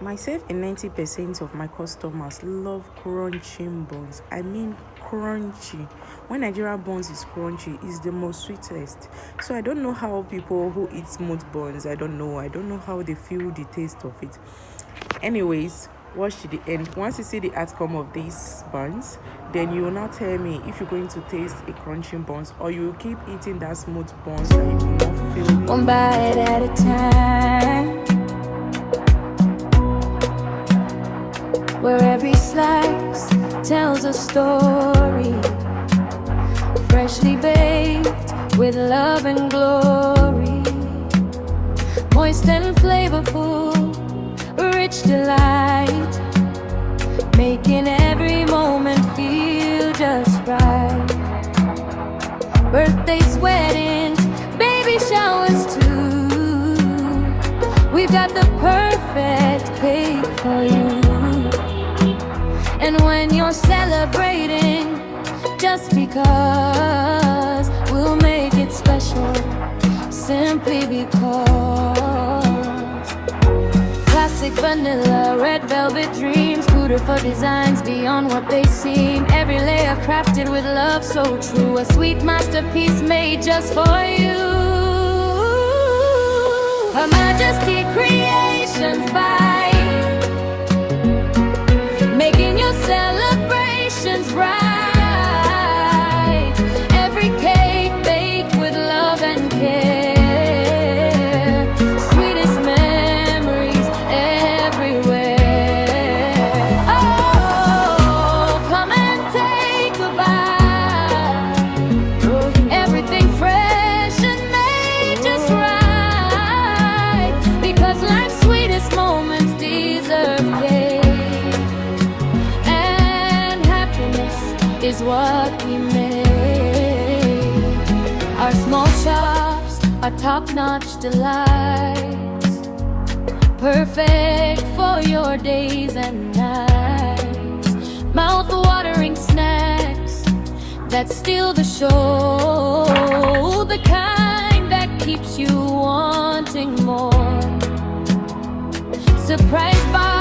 Myself and 90% of my customers love crunching buns. I mean crunchy. When Nigerian buns is crunchy, it's the most sweetest. So I don't know how people who eat smooth buns, I don't know how they feel the taste of it. Anyways, watch to the end. Once you see the outcome of these buns, then you will now tell me if you're going to taste a crunching buns or you will keep eating that smooth buns that you will not feel. One bite at a time, where every slice tells a story, freshly baked with love and glory, moist and flavorful, rich delight, making every moment feel just right. Birthdays, weddings, baby showers too, we've got the perfect cake for you. And when you're celebrating, just because, we'll make it special, simply because. Classic vanilla, red velvet dreams, beautiful designs beyond what they seem. Every layer crafted with love so true, a sweet masterpiece made just for you. Her Majesty Creations by making your celebrations right. Every cake baked with love and care, sweetest memories everywhere. Oh, come and take a bite. Everything fresh and made just right, because life's sweetest moments deserve cake. Is what we make. Our small shops are top-notch delights, perfect for your days and nights. Mouth-watering snacks that steal the show, the kind that keeps you wanting more. Surprised by